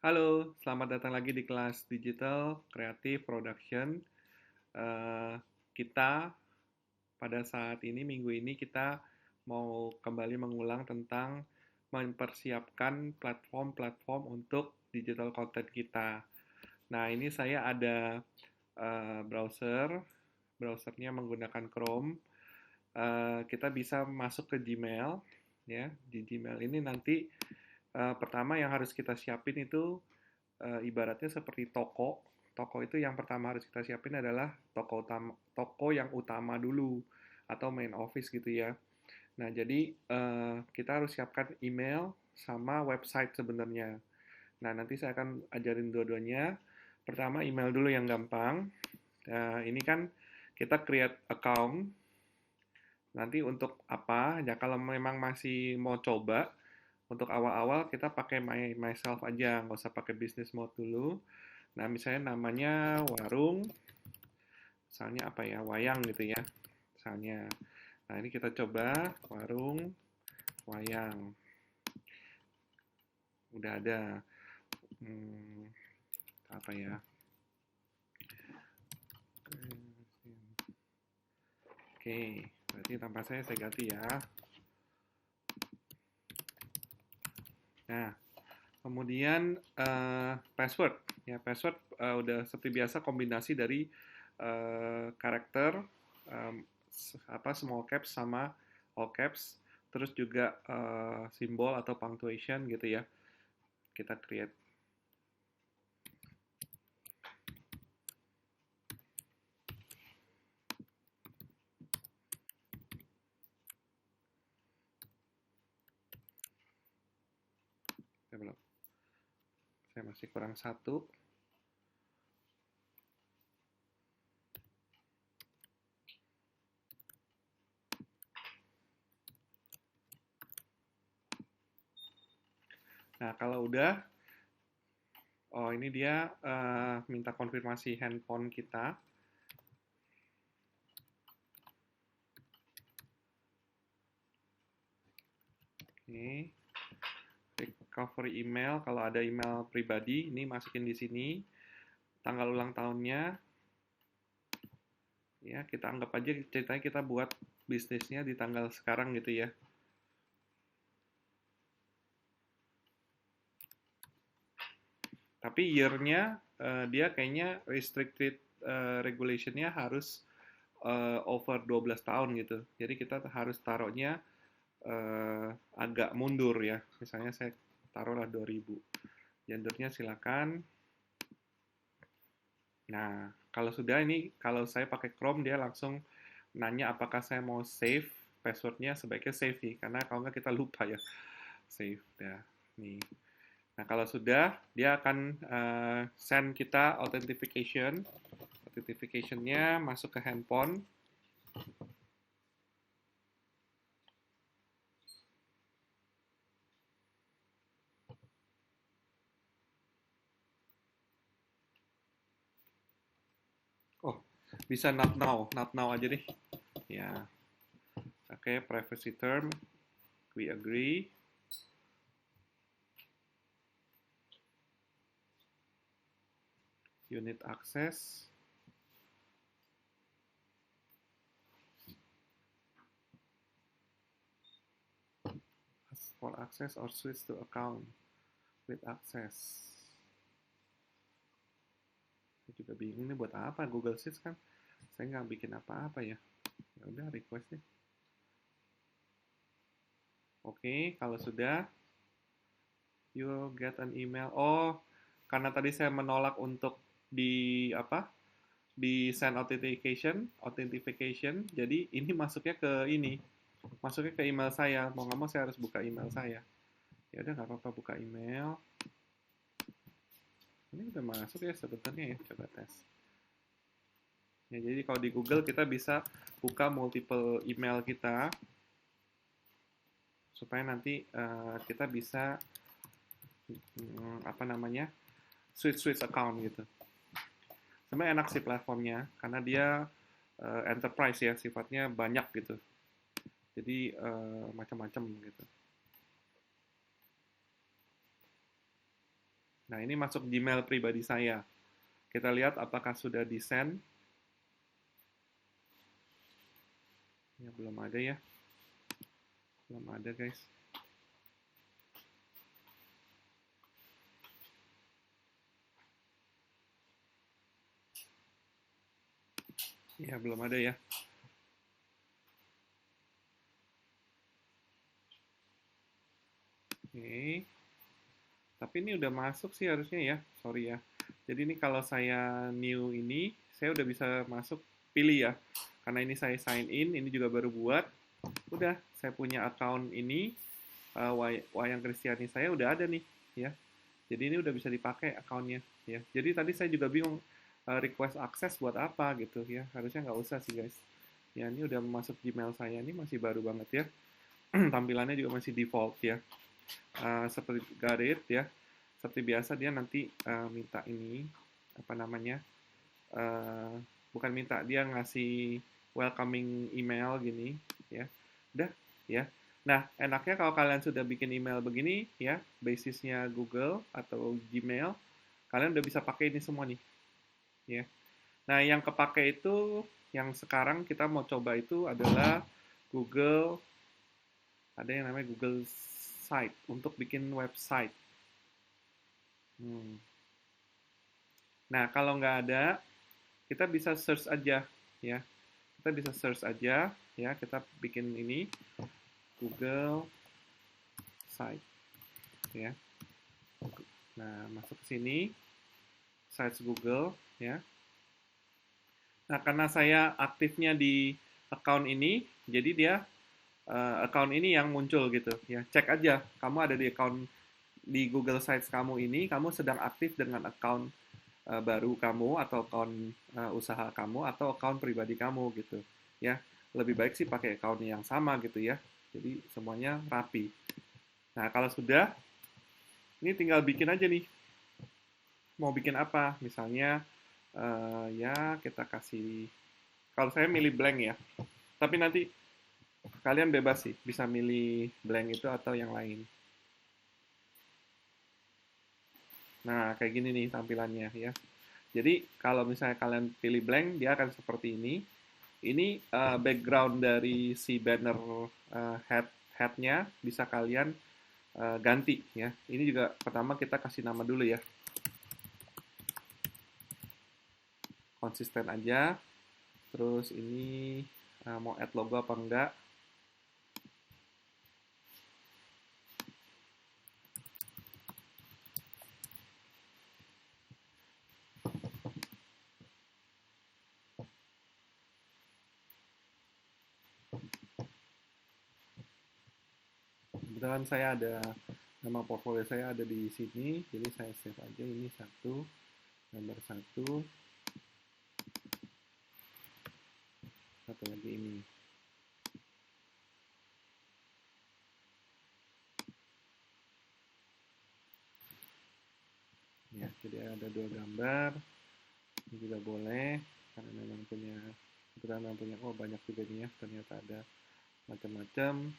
Halo, selamat datang lagi di kelas Digital Creative Production. Eh, kita pada saat ini, minggu ini kita mau kembali mengulang tentang mempersiapkan platform-platform untuk digital content kita. Nah, ini saya ada browsernya menggunakan Chrome. Kita bisa masuk ke Gmail, ya. Di Gmail ini nanti pertama yang harus kita siapin itu ibaratnya seperti toko. Toko itu yang pertama harus kita siapin adalah toko yang utama dulu atau main office gitu ya. Nah, jadi kita harus siapkan email sama website sebenarnya. Nah, nanti saya akan ajarin dua-duanya. Pertama, email dulu yang gampang. Ini kan kita create account. Nanti untuk apa? Ya kalau memang masih mau coba, untuk awal-awal kita pakai myself aja, nggak usah pakai business mode dulu. Nah, misalnya namanya warung, misalnya apa ya, wayang gitu ya, misalnya. Nah, ini kita coba warung wayang. Udah ada, hmm, apa ya? Oke, berarti tanpa saya ganti ya. Nah, kemudian password. Ya, password udah seperti biasa kombinasi dari karakter um, apa small caps sama all caps, terus juga simbol atau punctuation gitu ya. Kita create. Saya masih kurang satu. Nah, kalau udah, oh ini dia minta konfirmasi handphone kita. Oke, recovery email. Kalau ada email pribadi, ini masukin di sini. Tanggal ulang tahunnya, ya kita anggap aja ceritanya kita buat bisnisnya di tanggal sekarang gitu ya. Tapi year-nya dia kayaknya restricted regulation-nya harus over 12 tahun gitu. Jadi kita harus taruhnya agak mundur ya. Misalnya saya taruhlah 2000. Gendernya silakan. Nah, kalau sudah ini, kalau saya pakai Chrome dia langsung nanya apakah saya mau save passwordnya, sebaiknya save nih, karena kalau nggak kita lupa ya. Save, ya. Nih. Nah, kalau sudah, dia akan send kita authentication. Authentication-nya masuk ke handphone. Oh, bisa not now aja deh. Ya, oke, privacy term, we agree. Unit access. Ask for access or switch to account with access. Saya juga bingung nih buat apa Google Sheets kan. Saya nggak bikin apa-apa ya. Ya udah request nih. Oke, kalau sudah, you get an email. Oh, karena tadi saya menolak untuk di apa? Di send authentication. Jadi ini masuknya ke ini, masuknya ke email saya. Mau nggak mau saya harus buka email saya. Ya udah nggak apa-apa buka email. Ini udah masuk ya sebetulnya ya. Coba tes. Ya, jadi kalau di Google kita bisa buka multiple email kita supaya nanti kita bisa apa namanya switch account gitu. Sebenarnya enak sih platformnya karena dia enterprise ya sifatnya banyak gitu. Jadi macam-macam gitu. Nah, ini masuk Gmail pribadi saya. Kita lihat apakah sudah di-send. Ya, belum ada ya. Belum ada, guys. Ya, belum ada ya. Oke. Tapi ini udah masuk sih harusnya ya. Sorry ya. Jadi ini kalau saya new ini, saya udah bisa masuk pilih ya. Karena ini saya sign in, ini juga baru buat. Udah, saya punya account ini, Wayang Kristiani saya udah ada nih ya. Jadi ini udah bisa dipakai akunnya ya. Jadi tadi saya juga bingung request akses buat apa gitu ya. Harusnya nggak usah sih guys. Ya ini udah masuk Gmail saya, ini masih baru banget ya. Tampilannya juga masih default ya. Seperti Gareth ya. Seperti biasa dia nanti minta ini apa namanya? uh, Bukan minta, dia ngasih welcoming email gini ya. Udah ya. Nah, enaknya kalau kalian sudah bikin email begini ya, basisnya Google atau Gmail, kalian udah bisa pakai ini semua nih ya. Nah, yang kepake itu yang sekarang kita mau coba itu adalah Google, ada yang namanya Google Site untuk bikin website. Nah, kalau nggak ada, kita bisa search aja ya. Kita bisa search aja ya, kita bikin ini Google Site ya. Nah, masuk ke sini, sites Google ya. Nah, karena saya aktifnya di account ini, jadi dia account ini yang muncul gitu ya. Cek aja, kamu ada di account di Google Sites kamu ini, kamu sedang aktif dengan account baru kamu atau account usaha kamu atau account pribadi kamu gitu ya. Lebih baik sih pakai account yang sama gitu ya. Jadi semuanya rapi. Nah, kalau sudah, ini tinggal bikin aja nih. Mau bikin apa? Misalnya ya kita kasih, kalau saya milih blank ya. Tapi nanti kalian bebas sih, bisa milih blank itu atau yang lain. Nah, kayak gini nih tampilannya ya. Jadi kalau misalnya kalian pilih blank, dia akan seperti ini. Ini background dari si banner head-nya bisa kalian ganti ya. Ini juga pertama kita kasih nama dulu ya. Konsisten aja. Terus ini mau add logo apa enggak. Kebetulan saya ada nama portfolio saya ada di sini, jadi saya save aja ini satu, gambar satu lagi ini. Ya, jadi ada dua gambar, ini juga boleh, karena memang punya, oh banyak juga nih ya, ternyata ada macam-macam.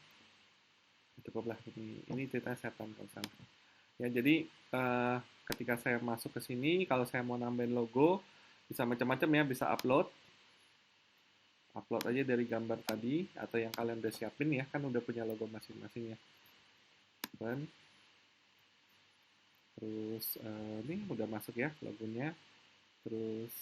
Cukuplah ini cerita setan kalau salah. Ya, jadi ketika saya masuk ke sini, kalau saya mau nambahin logo, bisa macam-macam ya, bisa upload aja dari gambar tadi, atau yang kalian udah siapin ya, kan udah punya logo masing-masing ya. Dan terus ini udah masuk ya logonya. Terus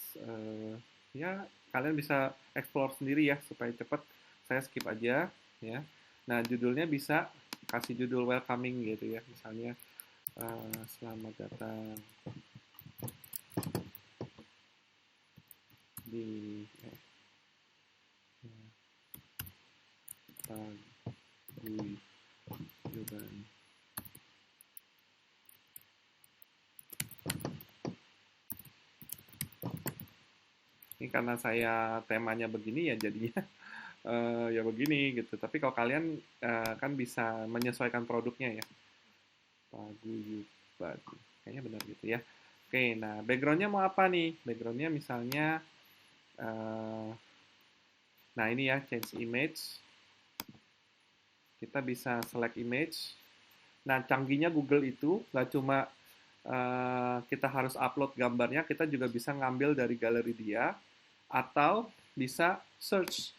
ya kalian bisa explore sendiri ya supaya cepat. Saya skip aja ya. Nah, judulnya bisa kasih judul welcoming gitu ya, misalnya selamat datang di paguyuban. Ini karena saya temanya begini ya jadinya ya begini gitu. Tapi kalau kalian kan bisa menyesuaikan produknya ya. Paguyuban. Kayaknya benar gitu ya. Oke, nah backgroundnya mau apa nih? Backgroundnya misalnya, nah ini ya, change image. Kita bisa select image. Nah, canggihnya Google itu nggak cuma kita harus upload gambarnya, kita juga bisa ngambil dari galeri dia, atau bisa search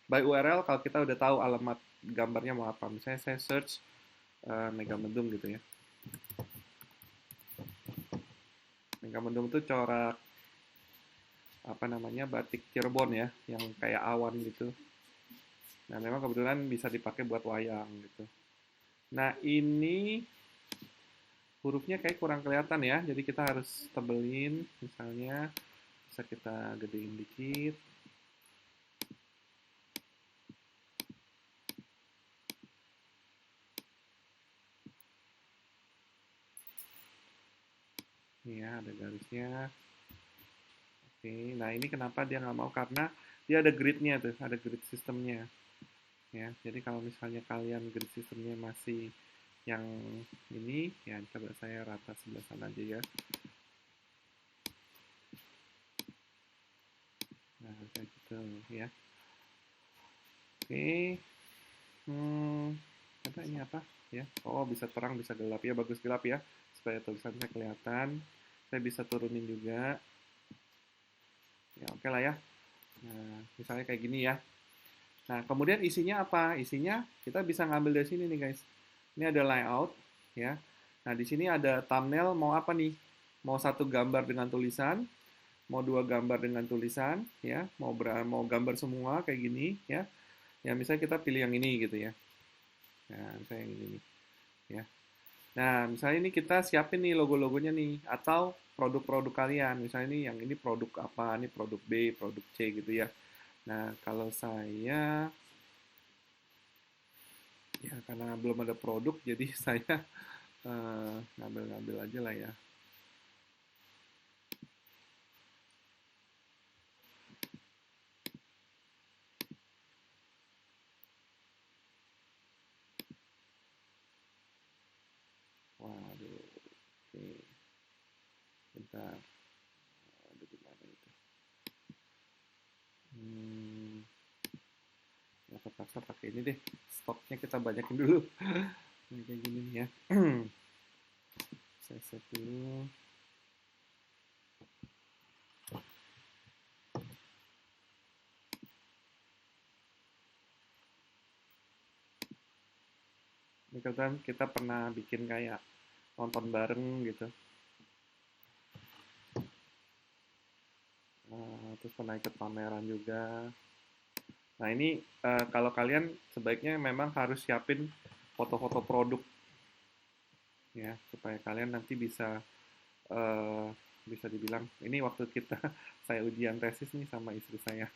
by URL kalau kita udah tahu alamat gambarnya mau apa. Misalnya saya search Megamendung gitu ya. Megamendung itu corak apa namanya batik Cirebon ya, yang kayak awan gitu. Nah memang kebetulan bisa dipakai buat wayang gitu. Nah ini hurufnya kayak kurang kelihatan ya, jadi kita harus tebelin. Misalnya bisa kita gedein dikit. Ini ya ada garisnya. Oke, nah ini kenapa dia nggak mau, karena dia ada gridnya tuh, ada grid sistemnya ya. Jadi kalau misalnya kalian grid sistemnya masih yang ini, ya coba saya rata sebelah sana aja ya. Nah kayak gitu ya. Oke, ada ini apa ya? Oh bisa terang bisa gelap ya, bagus gelap ya supaya tulisannya kelihatan. Saya bisa turunin juga. Ya oke lah ya. Nah misalnya kayak gini ya. Nah, kemudian isinya apa? Isinya kita bisa ngambil dari sini nih, guys. Ini ada layout, ya. Nah, di sini ada thumbnail, mau apa nih? Mau satu gambar dengan tulisan, mau dua gambar dengan tulisan, ya. Mau gambar semua kayak gini, ya. Ya, misalnya kita pilih yang ini gitu ya. Nah, misalnya yang ini nih, ya. Nah, misalnya ini kita siapin nih logo-logonya nih, atau produk-produk kalian. Misalnya ini yang ini produk apa, ini produk B, produk C gitu ya. Nah, kalau saya ya karena belum ada produk jadi saya ngambil-ngambil aja lah ya. Waduh, oke, bentar, ada di mana itu? Ya terpaksa pakai ini deh, stoknya kita banyakin dulu. Ini kayak gini nih ya. Saya set dulu. Ini kan kita pernah bikin kayak nonton bareng gitu. Terus pernah ikut pameran juga. Nah ini kalau kalian sebaiknya memang harus siapin foto-foto produk ya supaya kalian nanti bisa bisa dibilang ini waktu kita saya ujian tesis nih sama istri saya.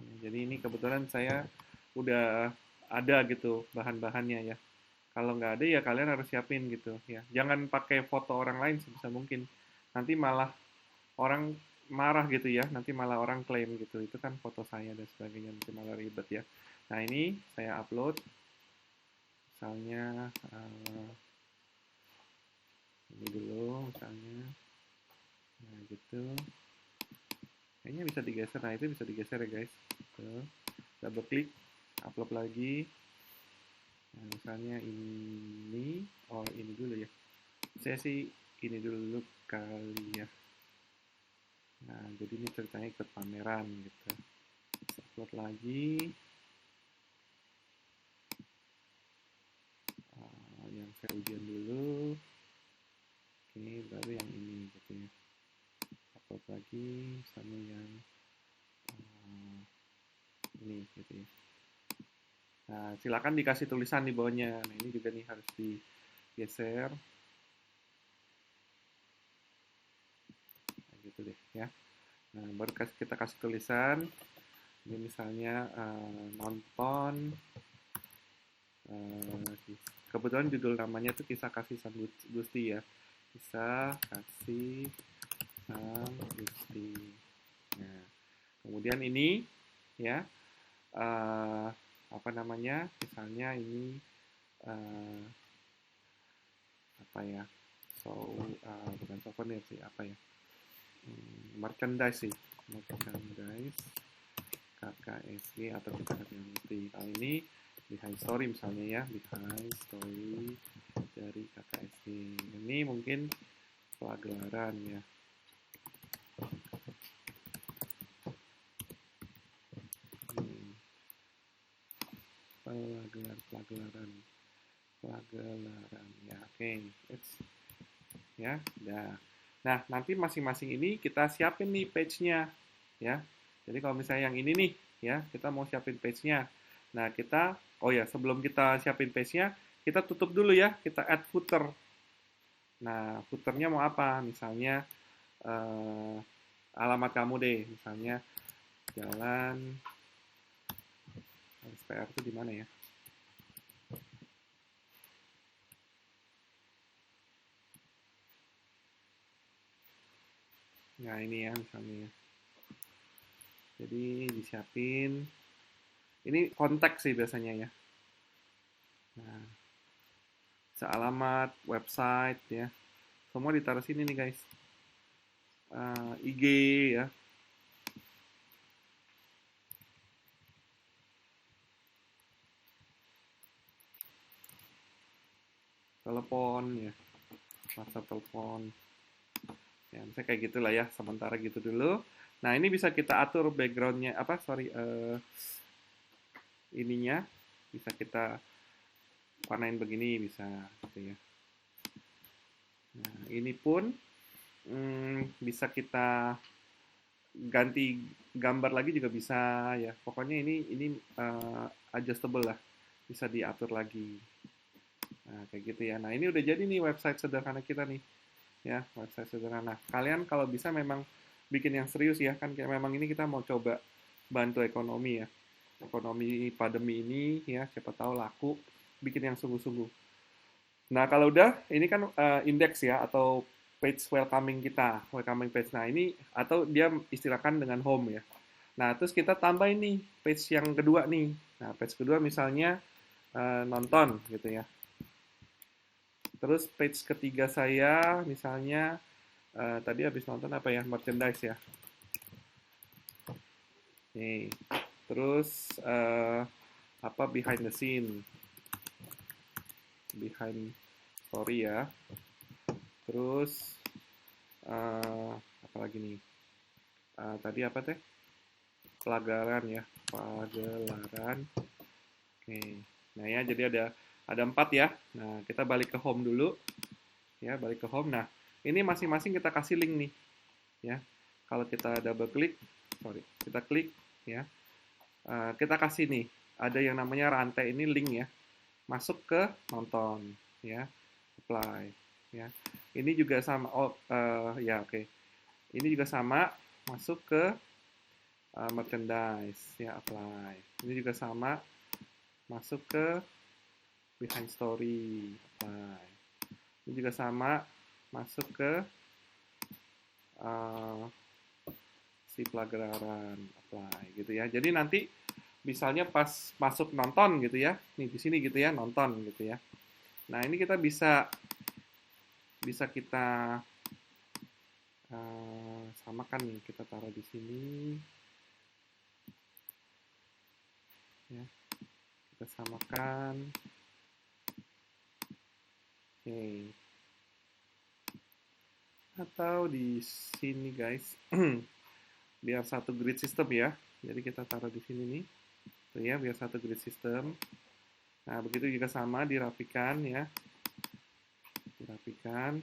Ya, jadi ini kebetulan saya udah ada gitu bahan-bahannya ya. Kalau nggak ada ya kalian harus siapin gitu ya. Jangan pakai foto orang lain sebisa mungkin. Nanti malah orang marah gitu ya. Nanti malah orang klaim gitu. Itu kan foto saya dan sebagainya. Nanti malah ribet ya. Nah ini saya upload. Misalnya ini dulu misalnya. Nah gitu. Kayaknya bisa digeser. Nah itu bisa digeser ya guys. Tuh. Double klik. Upload lagi. Nah, misalnya ini. Oh ini dulu ya. Saya sih ini dulu kali ya. Nah, jadi ini ceritanya ikut pameran gitu. Upload lagi. Yang saya ujian dulu. Oke, baru yang ini gitu ya. Upload lagi, misalnya yang ini gitu ya. Nah, silakan dikasih tulisan di bawahnya. Nah, ini juga nih harus digeser. Nah, gitu deh ya. Nah, baru kita kasih tulisan. Ini misalnya nonton. Kebetulan judul namanya tuh Kisah Kasih Sang Gusti ya. Kisah Kasih Sang Gusti. Nah, kemudian ini ya apa namanya? Misalnya ini apa ya? Bukan souvenir sih, apa ya? Merchandise sih, merchandise KKSG atau kita ngerti. Kali ini behind story misalnya ya, behind story dari KKSD. Ini mungkin pelajaran ya. Pelajaran ya, oke. Ya, udah. Nah, nanti masing-masing ini kita siapin nih page-nya ya. Jadi kalau misalnya yang ini nih ya, kita mau siapin page-nya. Nah, oh ya, sebelum kita siapin page-nya, kita tutup dulu ya, kita add footer. Nah, footernya mau apa? Misalnya alamat kamu deh, misalnya Jalan SPR itu di mana ya? Nah, ini ya misalnya. Jadi disiapin. Ini konteks sih biasanya ya. Nah, sealamat, website ya. Semua ditaruh sini nih guys. IG ya. Telepon ya. WhatsApp telepon. Ya, misalnya kayak gitulah ya. Sementara gitu dulu. Nah, ini bisa kita atur backgroundnya ininya bisa kita warnain begini bisa gitu ya. Nah, ini pun bisa kita ganti gambar lagi juga bisa ya. Pokoknya ini adjustable lah, bisa diatur lagi. Nah, kayak gitu ya. Nah, ini udah jadi nih website sederhana kita nih. Ya, website sederhana. Kalian kalau bisa memang bikin yang serius ya, kan kayak memang ini kita mau coba bantu ekonomi ya. Ekonomi pandemi ini ya, siapa tahu laku, bikin yang sungguh-sungguh. Nah, kalau udah, ini kan indeks ya, atau page welcoming kita, welcoming page. Nah, ini, atau dia istilahkan dengan home ya. Nah, terus kita tambah ini, page yang kedua nih. Nah, page kedua misalnya nonton gitu ya. Terus page ketiga saya, misalnya, tadi habis nonton apa ya, merchandise ya. Nih, terus apa behind the scene, behind story ya. Terus apa lagi nih? Tadi apa teh? Pelajaran ya, pagelaran. Oke. Nah ya, jadi ada 4 ya. Nah, kita balik ke home dulu. Ya, balik ke home. Nah, ini masing-masing kita kasih link nih. Ya. Kalau kita double klik, kita klik ya. Kita kasih nih, ada yang namanya rantai ini link ya. Masuk ke nonton ya. Apply ya. Ini juga sama ya oke. Ini juga sama masuk ke merchandise ya, apply. Ini juga sama masuk ke behind story, apply. Ini juga sama masuk ke si pelajaran, apply gitu ya. Jadi nanti misalnya pas masuk nonton gitu ya, nih di sini gitu ya, nonton gitu ya. Nah, ini kita bisa kita samakan nih, kita taruh di sini ya, kita samakan. Oke, atau di sini guys, biar satu grid system ya, jadi kita taruh di sini nih tuh ya, biar satu grid system. Nah, begitu juga sama, dirapikan ya, dirapikan.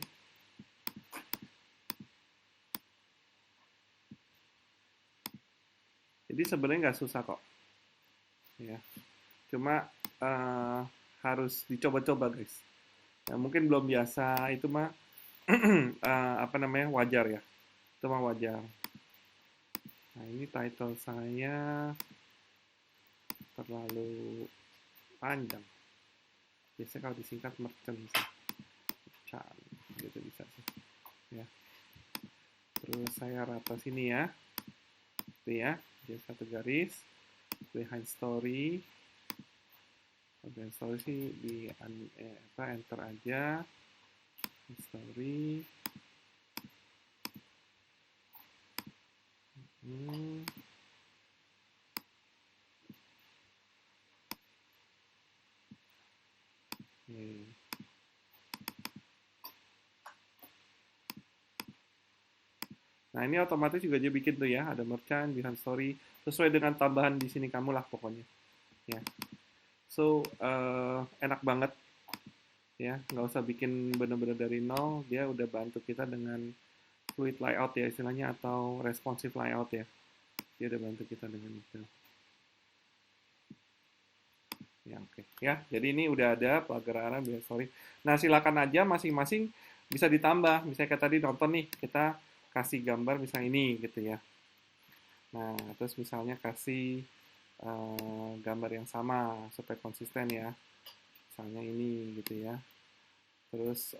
Jadi sebenarnya nggak susah kok ya, cuma harus dicoba-coba guys. Nah, mungkin belum biasa, itu mah apa namanya, wajar ya, itu mah wajar. Nah, ini title saya terlalu panjang, biasanya kalau disingkat merchant gitu bisa sih ya. Terus saya rata sini ya, itu ya, jadi satu garis. Behind story sih di enter aja, story. Nah, ini otomatis juga dia bikin tuh ya, ada merchant, behind story, sesuai dengan tambahan di sini kamu lah pokoknya. Ya, so enak banget ya, nggak usah bikin bener-bener dari nol, dia udah bantu kita dengan fluid layout ya istilahnya atau responsive layout ya, dia udah bantu kita dengan itu. Ya, oke. Ya, jadi ini udah ada pelajaran behind story. Nah, silakan aja masing-masing bisa ditambah. Misalnya kayak tadi nonton nih, kita kasih gambar misalnya ini gitu ya. Nah, terus misalnya kasih gambar yang sama supaya konsisten ya. Misalnya ini gitu ya. Terus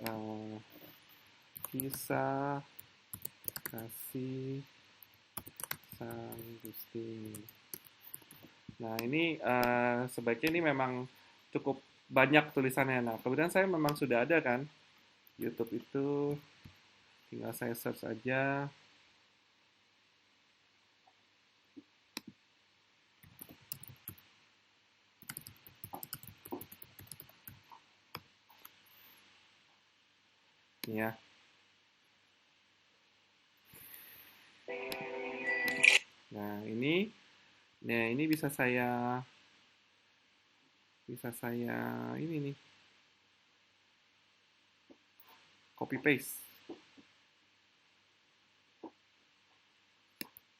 kisah kasih Sang Gusti. Nah, ini sebaiknya ini memang cukup banyak tulisannya. Nah, kemudian saya memang sudah ada kan YouTube itu, tinggal saya search aja. Ya. Nah, ini bisa saya ini nih, copy paste.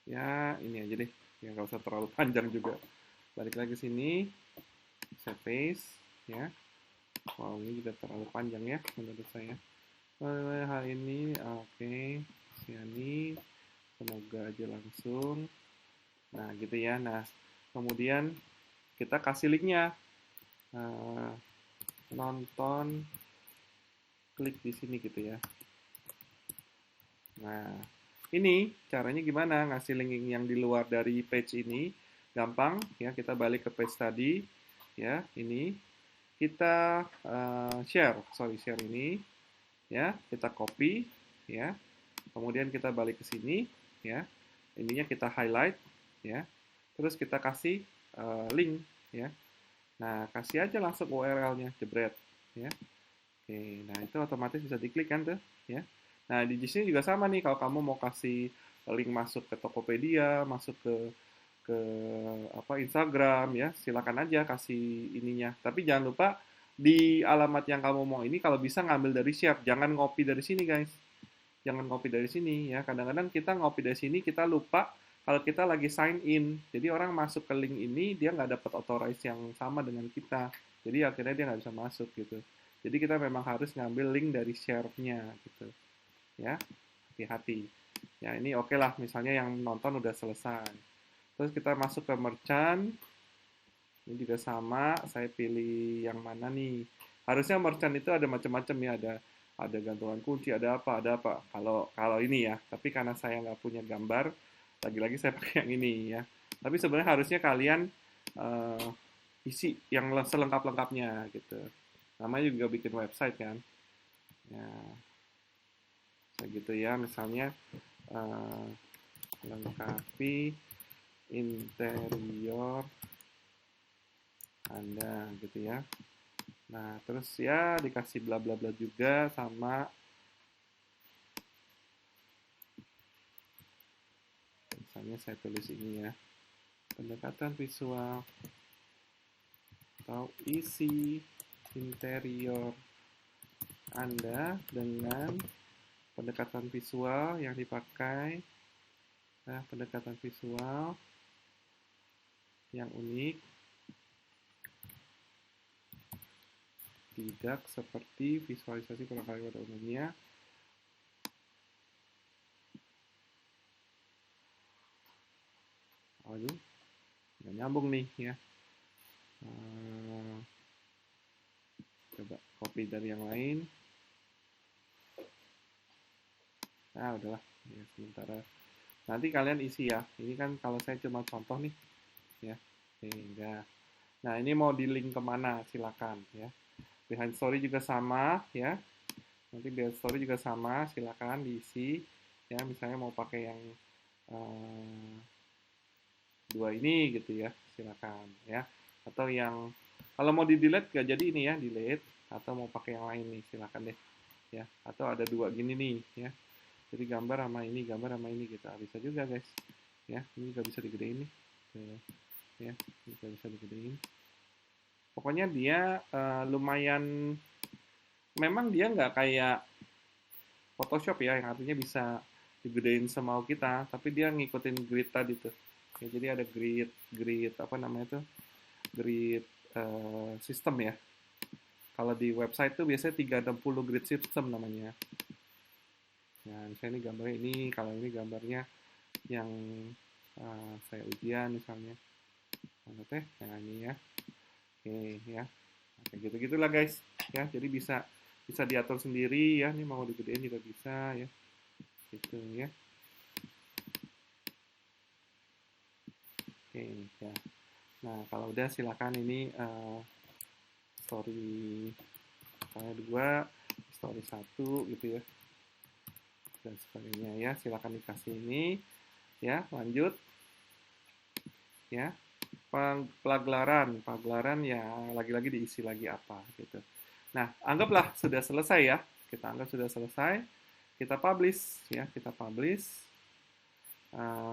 Ya, ini aja deh. Ya, nggak usah terlalu panjang juga. Balik lagi ke sini, saya paste, ya. Wow, ini juga terlalu panjang ya, menurut saya. Hal ini, oke. Siani, semoga aja langsung. Nah, gitu ya. Nah, kemudian kita kasih linknya. Nonton, klik di sini gitu ya. Nah, ini caranya gimana ngasih link yang di luar dari page ini. Gampang ya, kita balik ke page tadi ya, ini kita share ini ya, kita copy ya. Kemudian kita balik ke sini ya. Ininya kita highlight ya. Terus kita kasih link ya. Nah, kasih aja langsung URL-nya, jebret ya. Oke, nah itu otomatis bisa diklik kan tuh ya. Nah, di sini juga sama nih kalau kamu mau kasih link masuk ke Tokopedia, masuk ke apa Instagram ya, silakan aja kasih ininya. Tapi jangan lupa di alamat yang kamu mau ini kalau bisa ngambil dari Share, jangan ngopi dari sini guys. Jangan ngopi dari sini ya. Kadang-kadang kita ngopi dari sini kita lupa kalau kita lagi sign in. Jadi orang masuk ke link ini dia nggak dapat authorize yang sama dengan kita. Jadi akhirnya dia nggak bisa masuk gitu. Jadi kita memang harus ngambil link dari share-nya gitu. Ya, hati-hati. Ya ini oke lah, misalnya yang nonton udah selesai. Terus kita masuk ke merchant. Ini juga sama, saya pilih yang mana nih. Harusnya merchant itu ada macam-macam ya, ada gantungan kunci, ada apa, ada apa. Kalau kalau ini ya, tapi karena saya nggak punya gambar, lagi-lagi saya pakai yang ini ya. Tapi sebenarnya harusnya kalian uh, isi yang selengkap-lengkapnya gitu. Namanya juga bikin website kan. Ya, kayak gitu ya. Misalnya uh, lengkapi interior Anda gitu ya. Nah, terus ya dikasih bla bla bla juga sama misalnya saya tulis ini ya. Pendekatan visual atau isi interior Anda dengan pendekatan visual yang dipakai. Nah, pendekatan visual yang unik tidak seperti visualisasi perangkat pada umumnya. Aduh, nggak nyambung nih ya. Coba copy dari yang lain. Nah, udahlah. Ya, sementara. Nanti kalian isi ya. Ini kan kalau saya cuma contoh nih. Ya, sehingga. Nah, ini mau di link kemana? Silakan ya. Behind story juga sama ya. Nanti behind story juga sama. Silakan diisi. Ya, misalnya mau pakai yang dua ini gitu ya. Silakan ya. Atau yang kalau mau di delete gak jadi ini ya, delete. Atau mau pakai yang lain nih, silakan deh. Ya, atau ada dua gini nih ya. Jadi gambar sama ini gitu. Bisa juga guys. Ya, ini juga bisa digedein nih. Tuh, ya, juga bisa digedein. Pokoknya dia lumayan, memang dia nggak kayak Photoshop ya, yang artinya bisa digedein semau kita, tapi dia ngikutin grid tadi tuh. Ya, jadi ada grid apa namanya tuh? Grid sistem ya. Kalau di website tuh biasanya 360 grid system namanya. Nah, misalnya ini gambarnya ini, kalau ini gambarnya yang saya ujian misalnya. Nah, teh, yang ini ya. Oke ya. Kayak gitu-gitulah guys. Ya, jadi bisa bisa diatur sendiri ya. Ini mau digedein juga bisa ya. Gitu ya. Oke ya. Nah, kalau udah silakan ini story saya 2, story 1 gitu ya. Dan sebagainya ya. Silakan dikasih ini ya, lanjut ya. Pagelaran ya lagi-lagi diisi lagi apa gitu. Nah, anggaplah sudah selesai ya. Kita anggap sudah selesai. Kita publish ya, kita publish.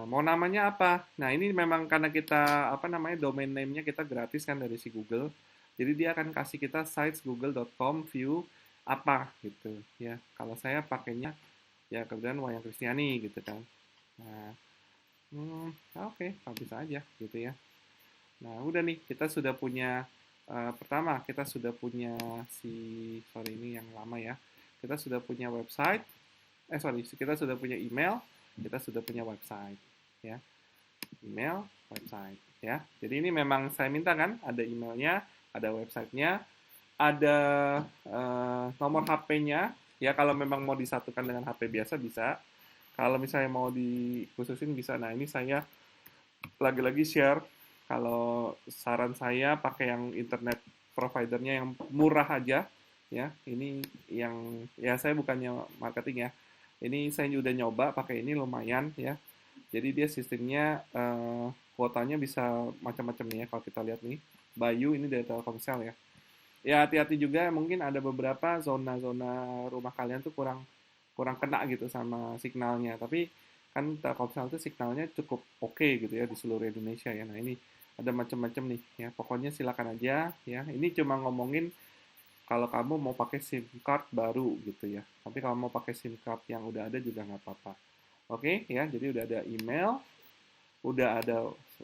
Mau namanya apa? Nah, ini memang karena kita apa namanya domain name-nya kita gratis kan dari si Google. Jadi dia akan kasih kita sites google.com view apa gitu ya. Kalau saya pakainya ya kemudian Wayang Kristiani gitu kan. Nah, oke, publish aja gitu ya. Nah, udah nih, kita sudah punya, pertama, kita sudah punya sorry ini yang lama ya, kita sudah punya website, kita sudah punya email, kita sudah punya website, ya, email, website, ya. Jadi ini memang saya minta kan, ada emailnya, ada websitenya, ada nomor HP-nya, ya kalau memang mau disatukan dengan HP biasa bisa, kalau misalnya mau dikhususin bisa. Nah, ini saya lagi-lagi share. Kalau saran saya pakai yang internet providernya yang murah aja ya. Ini yang ya saya bukannya marketing ya. Ini saya udah nyoba pakai ini lumayan ya. Jadi dia sistemnya kuotanya bisa macam-macam nih ya kalau kita lihat nih. Bayu ini dari Telkomsel ya. Ya hati-hati juga mungkin ada beberapa zona-zona rumah kalian tuh kurang kurang kena gitu sama signalnya. Tapi kan Telkomsel itu signalnya cukup oke gitu ya di seluruh Indonesia ya. Nah ini ada macam-macam nih ya. Pokoknya silakan aja ya. Ini cuma ngomongin kalau kamu mau pakai SIM card baru gitu ya. Tapi kalau mau pakai SIM card yang udah ada juga nggak apa-apa. Oke ya, jadi udah ada email, udah ada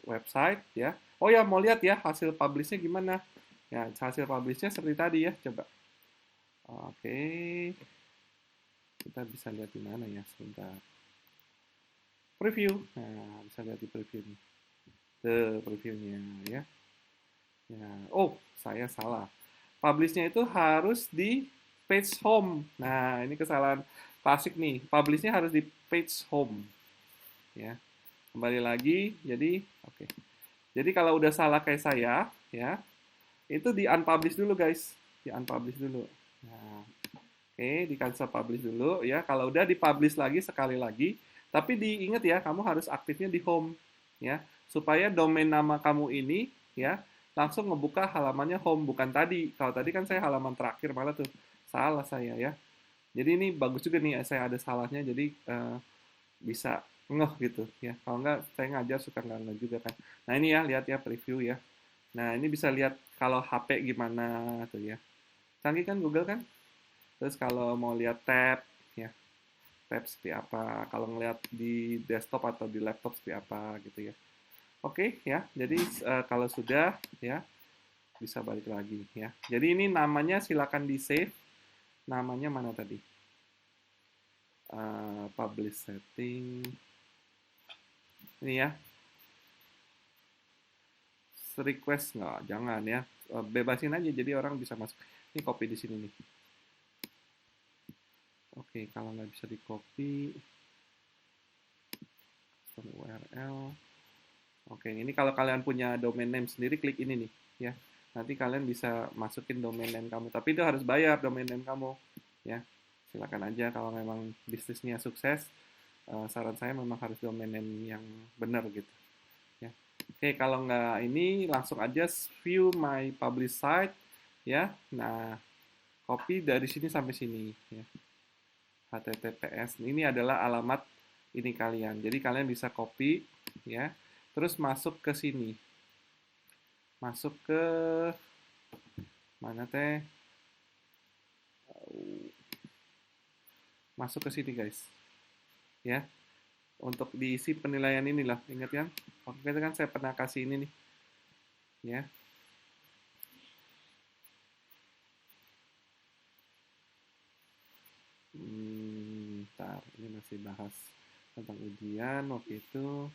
website ya. Oh ya, mau lihat ya hasil publishnya gimana? Ya, hasil publishnya seperti tadi ya, coba. Oke, kita bisa lihat di mana ya, sebentar. Preview, nah bisa lihat di preview nih. Previewnya ya. Ya, oh saya salah. Publishnya itu harus di page home. Nah, ini kesalahan klasik nih. Publishnya harus di page home. Ya, kembali lagi. Jadi, oke. Jadi kalau udah salah kayak saya, ya, itu di unpublish dulu guys. Di unpublish dulu. Nah, oke, di cancel publish dulu ya. Kalau udah dipublish lagi sekali lagi, tapi diingat ya, kamu harus aktifnya di home, ya, supaya domain nama kamu ini, ya, langsung ngebuka halamannya home, bukan tadi. Kalau tadi kan saya halaman terakhir malah tuh salah saya ya. Jadi ini bagus juga nih, saya ada salahnya, jadi bisa ngeh gitu ya. Kalau nggak saya ngajar suka nggak juga kan. Nah ini ya, lihat ya preview ya. Nah ini bisa lihat kalau HP gimana tuh ya. Canggih kan Google kan? Terus kalau mau lihat tab, ya, tab seperti apa. Kalau ngelihat di desktop atau di laptop seperti apa gitu ya. Oke ya, jadi kalau sudah ya bisa balik lagi ya. Jadi ini namanya silakan di save. Namanya mana tadi? Publish setting. Ini ya. Request nggak, jangan ya. Bebasin aja jadi orang bisa masuk. Ini copy di sini nih. Oke, kalau nggak bisa di copy, custom URL. Oke, ini kalau kalian punya domain name sendiri, klik ini nih, ya. Nanti kalian bisa masukin domain name kamu, tapi itu harus bayar domain name kamu, ya. Silakan aja kalau memang bisnisnya sukses. Saran saya memang harus domain name yang benar gitu, ya. Oke, kalau nggak ini langsung aja view my publish site, ya. Nah, copy dari sini sampai sini, ya. HTTPS. Ini adalah alamat ini kalian. Jadi kalian bisa copy ya. Terus masuk ke sini. Masuk ke mana teh? Masuk ke sini guys. Ya. Untuk diisi penilaian inilah, ingat kan? Waktu itu kan saya pernah kasih ini nih. Ya. Bentar, ini masih bahas tentang ujian waktu itu.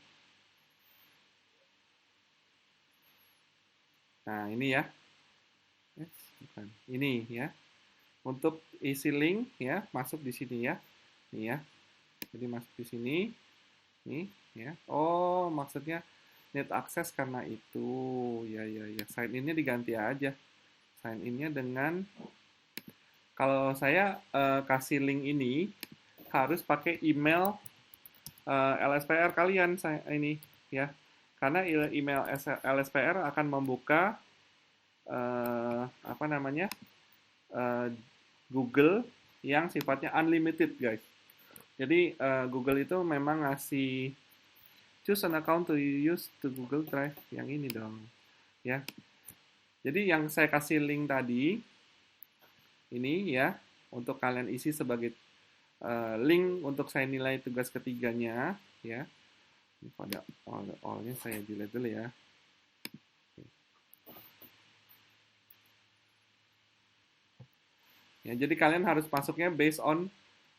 Nah, ini ya. Bukan. Ini ya. Untuk isi link ya, masuk di sini ya. Nih ya. Jadi masuk di sini. Nih ya. Oh, maksudnya net access karena itu. Ya ya ya. Sign in-nya diganti aja. Sign in-nya dengan kalau saya kasih link ini harus pakai email LSPR kalian saya ini ya. Karena email LSPR akan membuka apa namanya? Google yang sifatnya unlimited, guys. Jadi Google itu memang ngasih choose an account to use to Google Drive yang ini dong, ya. Jadi yang saya kasih link tadi ini ya untuk kalian isi sebagai link untuk saya nilai tugas ketiganya ya. Pada all-nya saya delete dulu ya. Ya, jadi kalian harus masuknya based on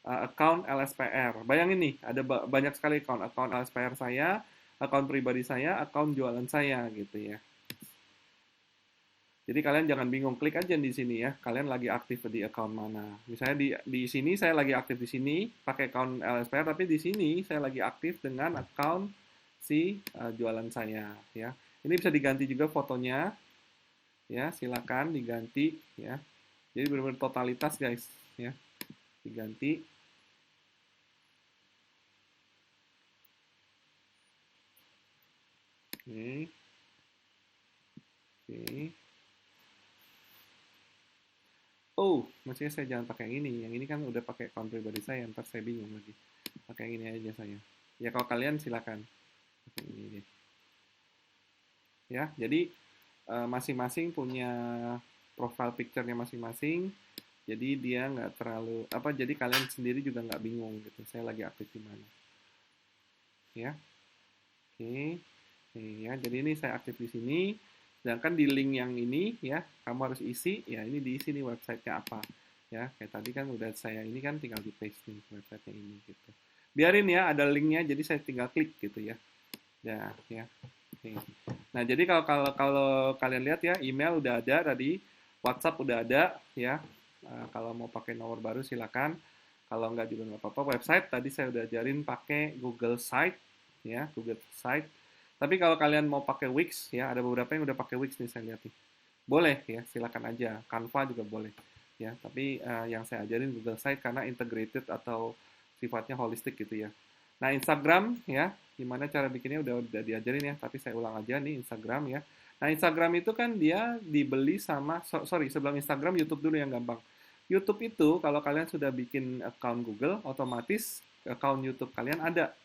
account LSPR. Bayangin nih, ada banyak sekali account LSPR saya, account pribadi saya, account jualan saya gitu ya. Jadi kalian jangan bingung, klik aja di sini ya. Kalian lagi aktif di account mana. Misalnya di sini saya lagi aktif di sini pakai account LSPR, tapi di sini saya lagi aktif dengan account si jualan saya ya. Ini bisa diganti juga fotonya. Ya, silakan diganti ya. Jadi benar-benar totalitas guys ya. Diganti. Oke. Oke. Oh, maksudnya saya jangan pakai yang ini. Yang ini kan udah pakai account pribadi saya, ntar saya bingung lagi. Pakai yang ini aja saya. Ya kalau kalian silakan. Pakai ini deh. Ya, jadi masing-masing punya profile picture-nya masing-masing. Jadi dia nggak terlalu apa. Jadi kalian sendiri juga nggak bingung gitu. Saya lagi aktif di mana. Ya, oke. Ya, jadi ini saya aktif di sini. Sedangkan di link yang ini ya, kamu harus isi, ya ini diisi nih websitenya apa. Ya, kayak tadi kan udah saya ini kan tinggal di paste nih websitenya ini gitu. Biarin ya ada linknya, jadi saya tinggal klik gitu ya. Ya, ya. Oke. Nah, jadi kalau kalian lihat ya, email udah ada tadi, WhatsApp udah ada ya. Kalau mau pakai nomor baru silakan. Kalau nggak juga nggak apa-apa. Website tadi saya udah ajarin pakai Google Site ya, Google Site. Tapi kalau kalian mau pakai Wix ya, ada beberapa yang udah pakai Wix nih saya lihat nih. Boleh ya, silakan aja. Canva juga boleh ya. Tapi yang saya ajarin Google Site karena integrated atau sifatnya holistik gitu ya. Nah, Instagram ya, gimana cara bikinnya udah diajarin ya, tapi saya ulang aja nih Instagram ya. Nah, Instagram itu kan dia dibeli sama sorry, sebelum Instagram YouTube dulu yang gampang. YouTube itu kalau kalian sudah bikin account Google, otomatis account YouTube kalian ada.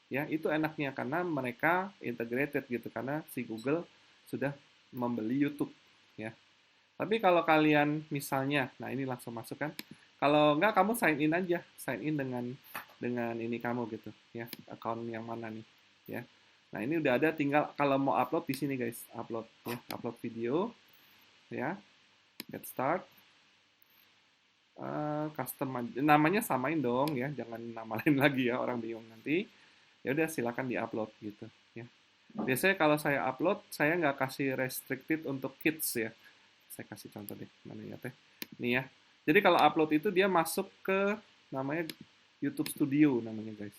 Ya, itu enaknya karena mereka integrated gitu karena si Google sudah membeli YouTube ya. Tapi kalau kalian misalnya, nah ini langsung masuk kan. Kalau enggak kamu sign in aja, sign in dengan ini kamu gitu ya, account yang mana nih ya. Nah, ini udah ada tinggal kalau mau upload di sini guys, upload ya, upload video ya. Get start. Custom namanya samain dong ya, jangan nama lain lagi ya, orang bingung nanti. Ya udah silakan diupload gitu ya. Biasanya kalau saya upload saya nggak kasih restricted untuk kids ya. Saya kasih contoh deh mana ya teh. Nih ya. Jadi kalau upload itu dia masuk ke namanya YouTube Studio namanya guys.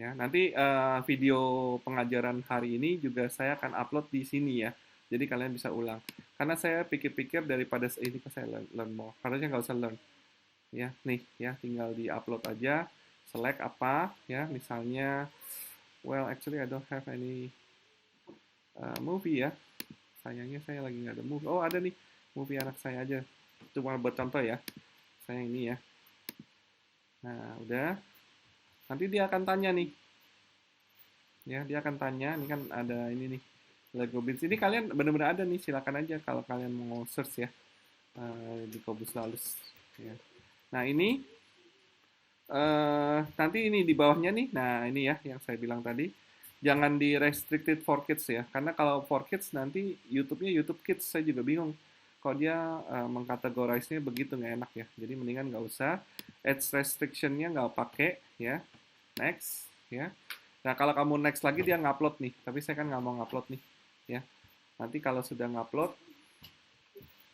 Ya, nanti video pengajaran hari ini juga saya akan upload di sini ya. Jadi kalian bisa ulang. Karena saya pikir-pikir daripada ini ke saya learn more. Harusnya nggak usah learn. Ya, nih ya, tinggal di-upload aja. Select apa ya, misalnya well actually I don't have any movie ya. sayangnya saya lagi nggak ada movie. Oh, ada nih movie anak saya aja. Cuma buat contoh ya. Saya ini ya. Nah, udah. Nanti dia akan tanya nih. Ya, dia akan tanya. Ini kan ada ini nih. Lego Beans. Ini kalian benar-benar ada nih. Silakan aja kalau kalian mau search ya. Di Kobus Lalus. Ya. Nah, ini nanti ini di bawahnya nih. Nah, ini ya yang saya bilang tadi. Jangan di restricted for kids ya. Karena kalau for kids nanti YouTube-nya YouTube Kids. Saya juga bingung. Kalau dia mengkategorisnya begitu nggak enak ya. Jadi mendingan nggak usah. Age restriction-nya nggak pakai ya. Next ya. Nah, kalau kamu next lagi dia ngupload nih. Tapi saya kan nggak mau ngupload nih ya. Nanti kalau sudah ngupload,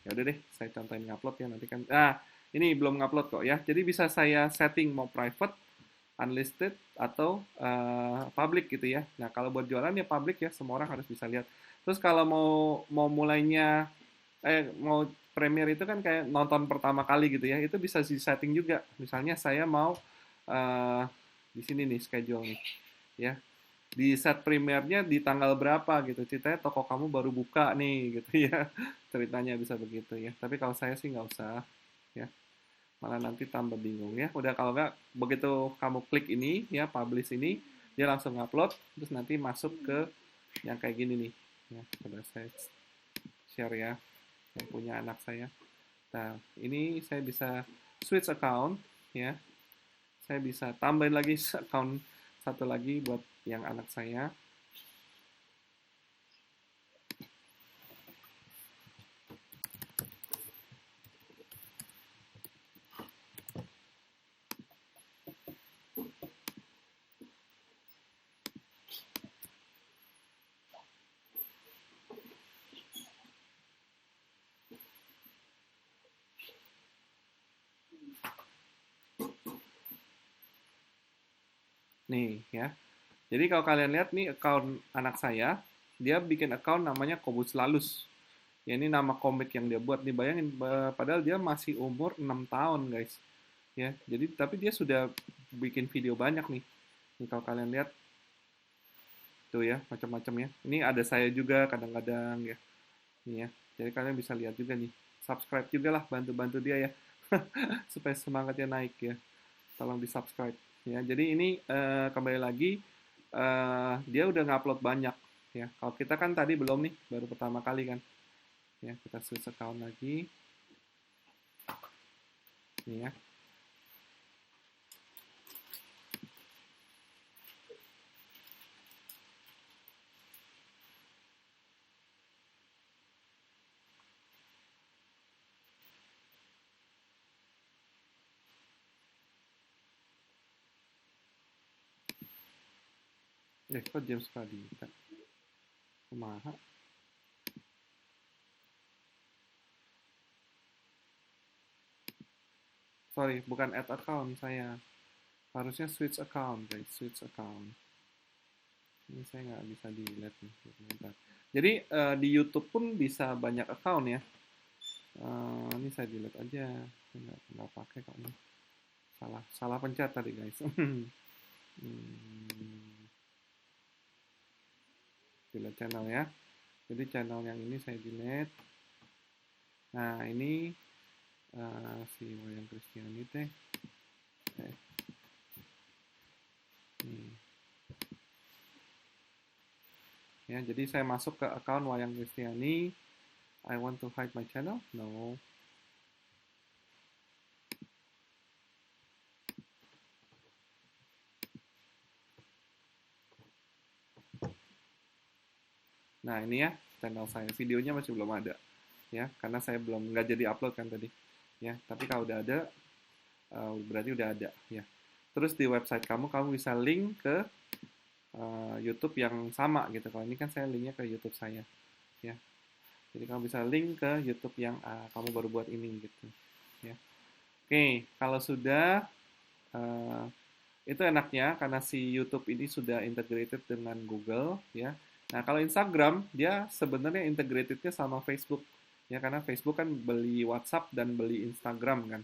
ya udah deh, saya contohin ngupload ya nanti kan. Nah, ini belum ngupload kok ya. Jadi bisa saya setting mau private, unlisted atau public gitu ya. Nah, kalau buat jualan ya public ya, semua orang harus bisa lihat. Terus kalau mau mulainya mau Premiere itu kan kayak nonton pertama kali gitu ya. Itu bisa di setting juga. Misalnya saya mau di sini nih schedule nih ya. Di set Premiere-nya di tanggal berapa gitu. Ceritanya toko kamu baru buka nih gitu ya. Ceritanya bisa begitu ya. Tapi kalau saya sih nggak usah ya. Malah nanti tambah bingung ya. Udah kalau nggak, begitu kamu klik ini ya, publish ini, dia langsung upload, terus nanti masuk ke yang kayak gini nih. Ya, sudah saya share ya. Saya punya anak saya. Nah, ini saya bisa switch account ya. Saya bisa tambahin lagi account satu lagi buat yang anak saya. Nih ya. Jadi kalau kalian lihat nih account anak saya, dia bikin account namanya Kobus Lalus. Ya ini nama komik yang dia buat nih, bayangin padahal dia masih umur 6 tahun, guys. Ya, jadi tapi dia sudah bikin video banyak nih. Nih kalau kalian lihat tuh ya, macam-macam ya. Ini ada saya juga kadang-kadang ya. Nih ya. Jadi kalian bisa lihat juga nih. Subscribe juga lah, bantu-bantu dia ya. Supaya semangatnya naik ya. Tolong di-subscribe ya. Jadi ini kembali lagi dia udah ngupload banyak ya. Kalau kita kan tadi belum nih, baru pertama kali kan. Ya, kita switch account lagi. Nih ya. Kok James Pradita? Kumaha? Sorry, bukan add account saya. Harusnya switch account, guys. Switch account. Ini saya nggak bisa dilihat nih. Bentar. Jadi di YouTube pun bisa banyak account ya. Ini saya delete aja. Saya nggak pakai kok ini. Salah pencet tadi, guys. Delete channel ya. Jadi channel yang ini saya delete. Nah ini si Wayang Kristiani teh. Ya, jadi saya masuk ke account Wayang Kristiani. I want to hide my channel? No. Nah ini ya channel saya. Videonya masih belum ada. Ya, karena saya belum nggak jadi upload kan tadi. Ya, tapi kalau udah ada, berarti udah ada. Ya. Terus di website kamu bisa link ke YouTube yang sama gitu. Kalau ini kan saya linknya ke YouTube saya. Ya. Jadi kamu bisa link ke YouTube yang kamu baru buat ini gitu. Ya. Oke, kalau sudah itu enaknya karena si YouTube ini sudah integrated dengan Google ya. Nah, kalau Instagram dia sebenarnya integratednya sama Facebook ya karena Facebook kan beli WhatsApp dan beli Instagram kan.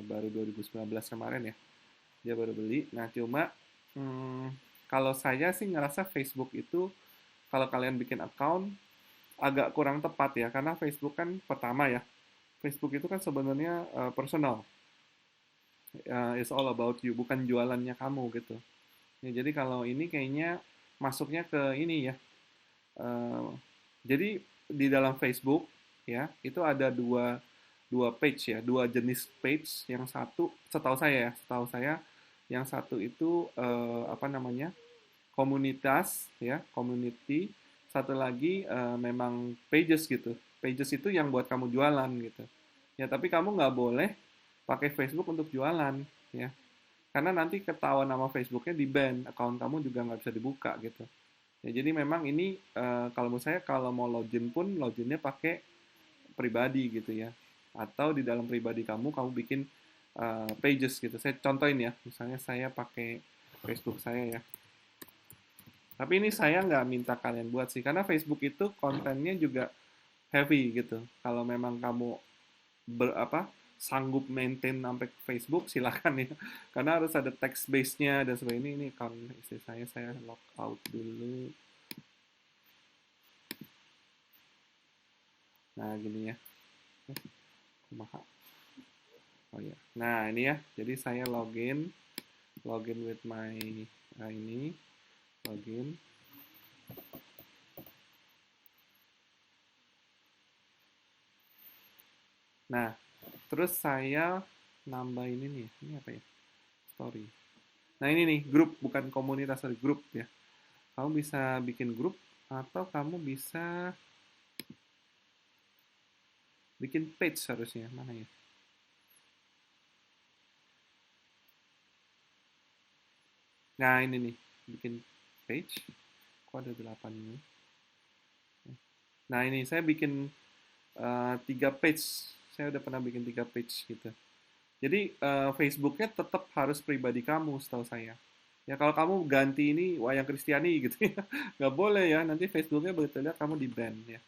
Baru 2019 kemarin ya. Dia baru beli. Nah, cuma kalau saya sih ngerasa Facebook itu kalau kalian bikin account agak kurang tepat ya, karena Facebook kan pertama ya, Facebook itu kan sebenarnya personal, it's all about you, bukan jualannya kamu gitu. Ya, jadi kalau ini kayaknya masuknya ke ini ya. eh, jadi di dalam Facebook ya itu ada dua dua page ya, dua jenis page. Yang satu, setahu saya, yang satu itu apa namanya, komunitas ya, community. Satu lagi memang pages gitu. Pages itu yang buat kamu jualan gitu. Ya tapi kamu nggak boleh pakai Facebook untuk jualan ya. Karena nanti ketahuan nama Facebooknya di ban, account kamu juga nggak bisa dibuka gitu. Ya jadi memang ini kalau menurut saya kalau mau login pun loginnya pakai pribadi gitu ya. Atau di dalam pribadi kamu bikin pages gitu. Saya contohin ya, misalnya saya pakai Facebook saya ya. Tapi ini saya nggak minta kalian buat sih, karena Facebook itu kontennya juga heavy gitu. Kalau memang kamu sanggup maintain sampai Facebook, silakan ya. Karena harus ada text base-nya dan sebagainya. Ini kan istri saya log out dulu. Nah gini ya. Kumaha. Oh ya. Nah ini ya. Jadi saya login with my ini login. Nah, terus saya nambah ini apa ya? Story. Nah ini nih, grup, bukan komunitas, sorry, grup ya. Kamu bisa bikin grup, atau kamu bisa bikin page harusnya. Mana ya? Nah ini nih, bikin page. Kok ada 8 ini? Nah ini, saya bikin 3 page. Saya udah pernah bikin 3 page gitu. Jadi Facebooknya tetap harus pribadi kamu, setahu saya. Ya kalau kamu ganti ini Wayang Kristiani gitu ya, nggak boleh ya. Nanti Facebooknya begitu lihat kamu di ban ya.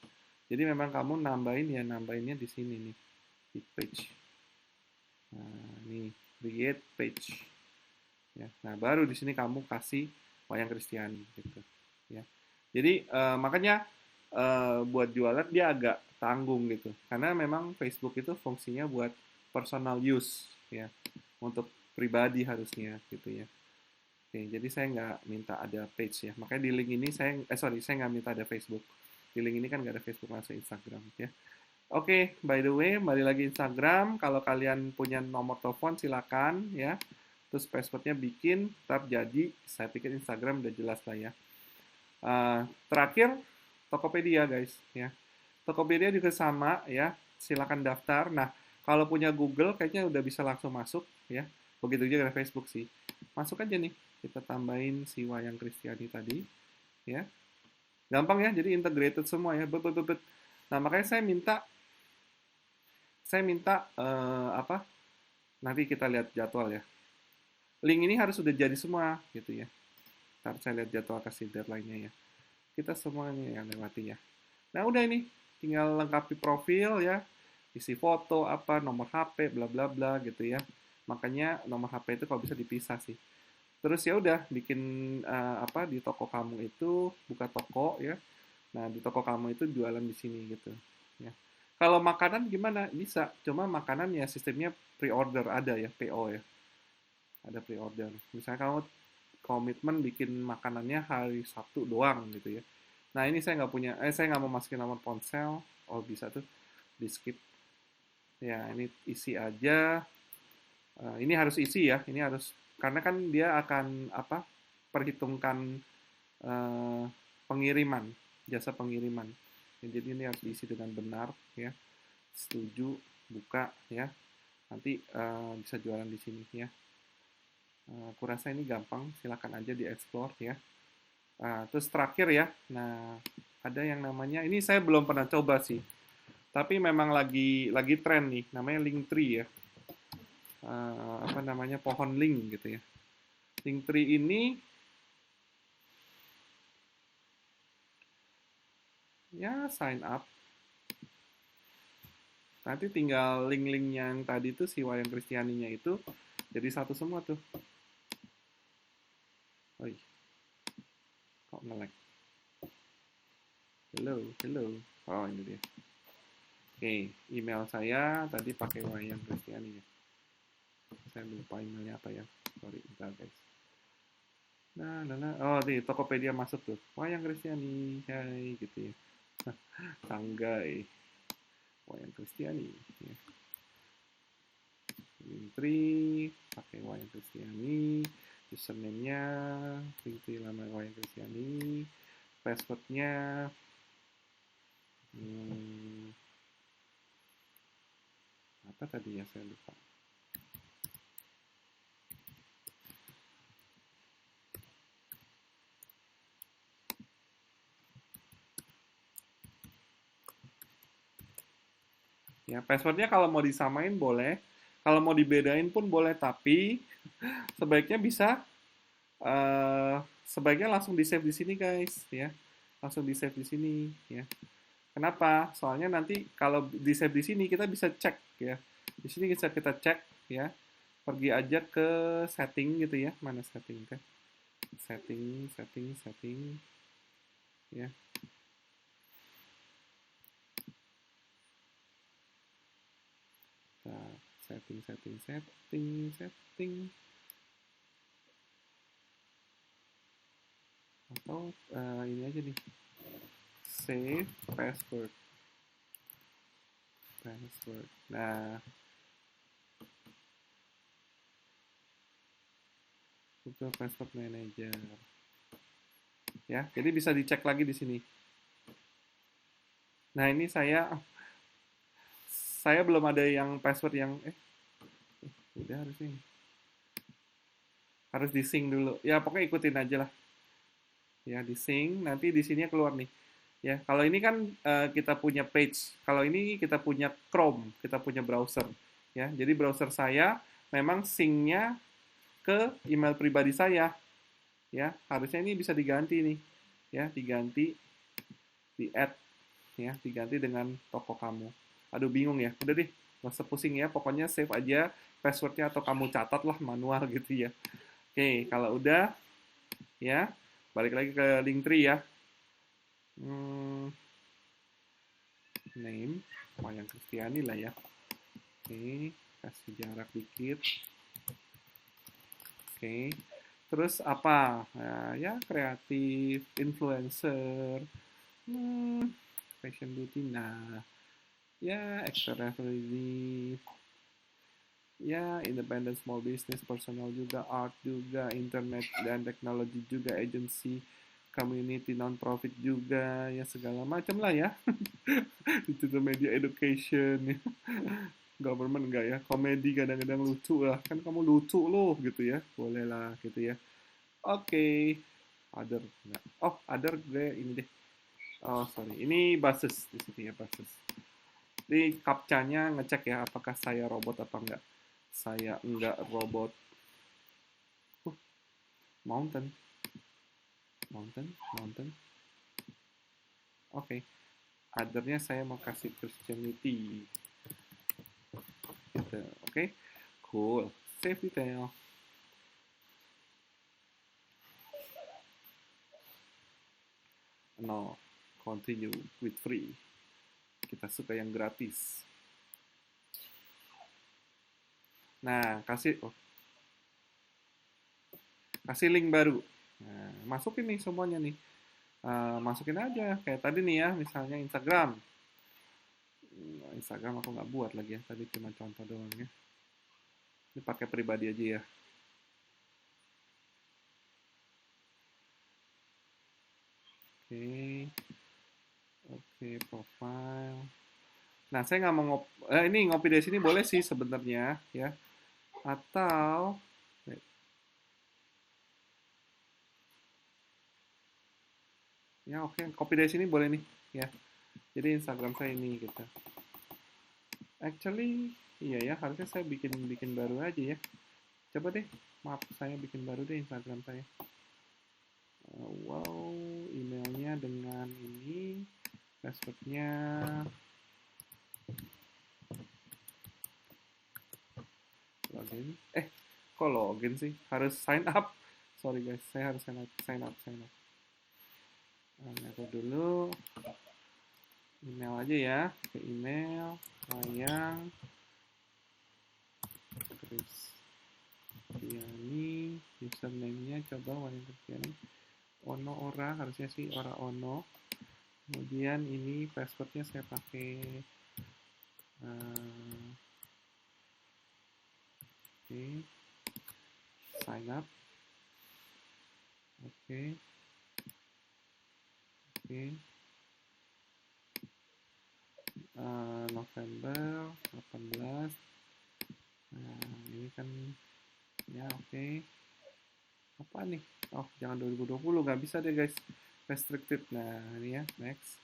Jadi memang kamu nambahinnya di sini nih, di page. Nah, ini create page. Ya. Nah, baru di sini kamu kasih Wayang Kristiani gitu. Ya. Jadi makanya buat jualan dia agak tanggung gitu. Karena memang Facebook itu fungsinya buat personal use ya, untuk pribadi harusnya gitu ya. Oke, jadi saya nggak minta ada page ya. Makanya di link ini saya nggak minta ada Facebook. Di link ini kan nggak ada Facebook, langsung Instagram ya. Oke, by the way, balik lagi Instagram. Kalau kalian punya nomor telepon silakan ya. Terus passwordnya bikin, tetap jadi. Saya pikir Instagram udah jelas lah ya. Terakhir, Tokopedia guys ya. Tokopedia juga sama ya. Silakan daftar. Nah, kalau punya Google kayaknya udah bisa langsung masuk ya. Begitu juga dengan Facebook sih. Masuk aja nih. Kita tambahin si Wayang Kristiani tadi ya. Gampang ya, jadi integrated semua ya. Nah, makanya saya minta apa? Nanti kita lihat jadwal ya. Link ini harus sudah jadi semua gitu ya. Ntar saya lihat jadwal kasih deadline-nya ya. Kita semuanya yang lewati ya. Nah, udah ini tinggal lengkapi profil ya. Isi foto apa, nomor HP, bla bla bla gitu ya. Makanya nomor HP itu kalau bisa dipisah sih. Terus ya udah bikin apa di toko kamu itu, buka toko ya. Nah, di toko kamu itu jualan di sini gitu ya. Kalau makanan gimana? Bisa. Cuma makanan ya sistemnya pre-order, ada ya, PO ya. Ada pre-order. Misalnya kamu komitmen bikin makanannya hari Sabtu doang gitu ya. Nah, ini saya nggak mau masukin nomor ponsel. Oh, bisa tuh di skip. Ya, ini isi aja. Ini harus isi ya. Ini harus, karena kan dia akan apa? Perhitungkan eh, pengiriman, jasa pengiriman. Ya, jadi ini harus diisi dengan benar ya. Setuju, buka ya. Nanti bisa jualan di sini ya. Aku rasa ini gampang, silakan aja di-explore ya. Terus terakhir ya, nah ada yang namanya, ini saya belum pernah coba sih, tapi memang lagi tren nih, namanya Linktree ya. Apa namanya, pohon link gitu ya. Linktree ini ya sign up. Nanti tinggal link-link yang tadi tuh si Wayang Kristianinya itu jadi satu semua tuh. Oi, kok nge-lag? Hello, hello. Oh, ini dia. Oke, email saya tadi pakai Wayan Kristiani ya. Saya lupa emailnya apa ya. Sorry, bentar guys. Nah. Oh, di Tokopedia masuk tuh. Wayan Kristiani, hai gitu ya. Tanggai. Wayan Kristiani. Ya. Linktree, pakai Wayan Kristiani. Username-nya, Linktree lama Wayan Kristiani. Password-nya, apa tadi ya, saya lupa. Ya, passwordnya kalau mau disamain boleh, kalau mau dibedain pun boleh, tapi sebaiknya sebaiknya langsung di save di sini guys, ya, langsung di save di sini, ya. Kenapa? Soalnya nanti kalau di save di sini kita bisa cek, ya. Di sini bisa kita cek, ya. Pergi aja ke setting gitu ya, mana setting kan? Setting, ya. Nah, setting. Atau ini aja nih, save password. Nah, Google Password Manager. Ya, jadi bisa dicek lagi di sini. Nah, ini saya belum ada yang password yang udah harusnya. Harus di sync dulu. Ya, pokoknya ikutin aja lah. Ya, di sync, nanti di sini keluar nih. Ya, kalau ini kan kita punya page. Kalau ini kita punya Chrome, kita punya browser. Ya, jadi browser saya memang sync-nya ke email pribadi saya. Ya, harusnya ini bisa diganti nih. Ya, diganti di add, ya, diganti dengan toko kamu. Aduh, bingung ya. Udah deh, nggak usah pusing ya. Pokoknya save aja passwordnya atau kamu catat lah manual gitu ya. Oke, kalau udah, ya, balik lagi ke Linktree ya. Name, Wayan Kristiani lah ya. Oke, kasih jarak dikit. Oke, terus apa? Nah, ya, kreatif, influencer, fashion beauty, nah, ya, extra relief, ya, independent small business, personal juga, art juga, internet dan teknologi juga, agency, community non-profit juga, ya segala macam lah ya. Digital media education, ya. Government enggak ya, komedi kadang-kadang lucu lah, kan kamu lucu loh gitu ya, boleh lah gitu ya. Oke, other enggak. Oh, other gue ini deh. Oh, sorry. Ini basis di sini ya, basis. Di captcha-nya ngecek ya apakah saya robot apa enggak. Saya enggak robot. Mountain. Oke. Other-nya saya mau kasih Christianity. Gitu. Oke. Cool. Save detail. No. Continue with free. Kita suka yang gratis. Nah, kasih link baru. Nah, masukin nih semuanya nih. Masukin aja kayak tadi nih ya, misalnya Instagram. Instagram aku nggak buat lagi ya, tadi cuma contoh doang ya. Ini pakai pribadi aja ya. Oke, profile. Nah, saya nggak mau ini ngopi dari sini boleh sih sebenarnya ya. Atau ya oke, kopi dari sini boleh nih ya. Jadi Instagram saya ini gitu. Actually, iya ya, harusnya saya bikin baru aja ya. Coba deh, maaf saya bikin baru deh Instagram saya. Wow, emailnya dengan ini, passwordnya. Login. Kok login sih? Harus sign up. Sorry guys, saya harus sign up. Aku dulu. Email aja ya, ke email Wayang Kristiani, username-nya coba Wayang Kristiani, Ono Ora, harusnya sih Ora Ono. Kemudian ini passwordnya saya pakai oke, sign up, oke, November 18. Nah, ini kan ya oke. Apa nih? Oh, jangan 2020, nggak bisa deh guys. Restricted. Nah, ini ya, next.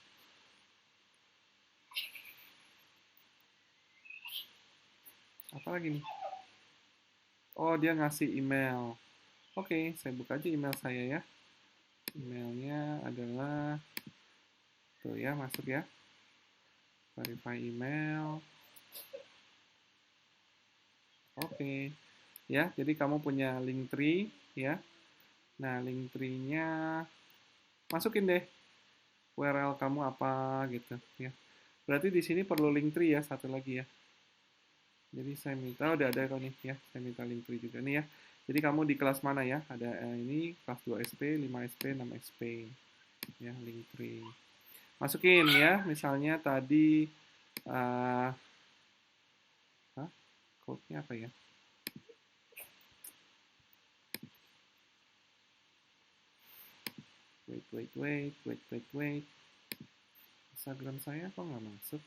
Apa lagi nih? Oh, dia ngasih email. Oke, saya buka aja email saya ya. Emailnya adalah tuh ya, masuk ya. Verify email. Oke. Ya, jadi kamu punya Linktree ya. Nah, Linktree-nya masukin deh URL kamu apa gitu ya. Berarti di sini perlu Linktree ya, satu lagi ya. Jadi saya minta, udah ada kok nih ya, saya minta Linktree juga nih ya. Jadi kamu di kelas mana ya? Ada ini kelas 2 SP, 5 SP, 6 SP ya, Linktree. Masukin ya, misalnya tadi code-nya apa ya? Wait. Instagram saya kok nggak masuk?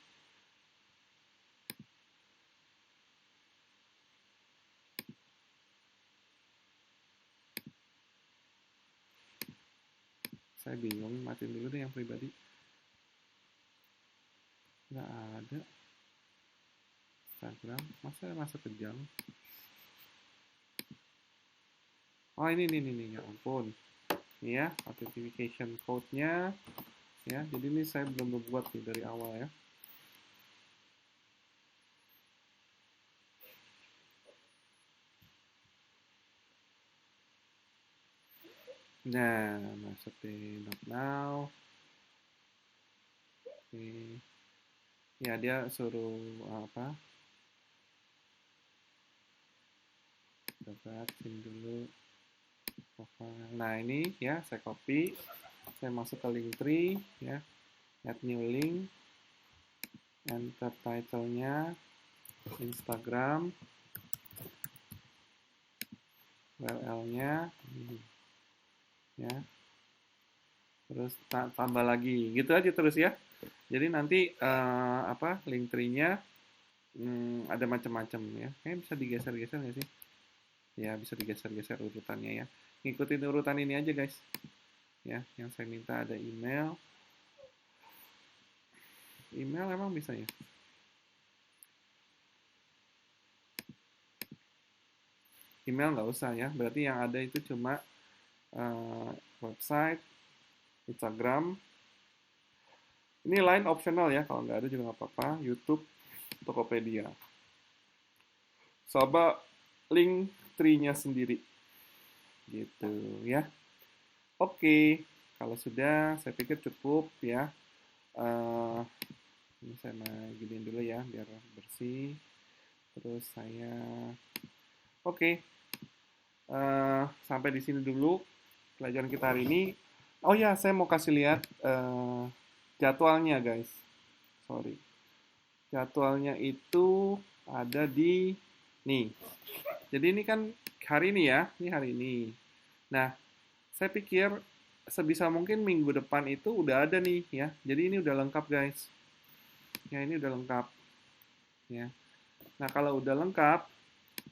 Saya bingung, matiin dulu deh yang pribadi. Nggak ada. Instagram, masa masuk ke jam? Oh ini ya ampun. Ini ya, authentication code-nya. Ya, jadi ini saya belum membuat nih dari awal ya. Nah, masuk di not now. Oke. Ya, dia suruh apa? Coba sim dulu. Nah, ini ya, saya copy. Saya masuk ke Linktree ya. Add new link. Enter title-nya Instagram. URL-nya ya. Terus tambah lagi. Gitu aja terus ya. Jadi nanti Linktree-nya ada macam-macam ya. Kayaknya bisa digeser-geser nggak sih? Ya, bisa digeser-geser urutannya ya. Ngikutin urutan ini aja guys. Ya, yang saya minta ada email. Email emang bisa ya? Email nggak usah ya. Berarti yang ada itu cuma website, Instagram. Ini line optional ya. Kalau nggak ada juga nggak apa-apa. YouTube, Tokopedia. Coba link tree-nya sendiri. Gitu ya. Oke, kalau sudah saya pikir cukup ya. Ini saya giniin dulu ya biar bersih. Terus saya oke. Sampai di sini dulu pelajaran kita hari ini. Oh ya, saya mau kasih lihat jadwalnya guys. Sorry. Jadwalnya itu ada di nih. Jadi ini kan hari ini ya, ini hari ini. Nah, saya pikir sebisa mungkin minggu depan itu udah ada nih ya. Jadi ini udah lengkap guys. Ya ini udah lengkap. Ya. Nah kalau udah lengkap,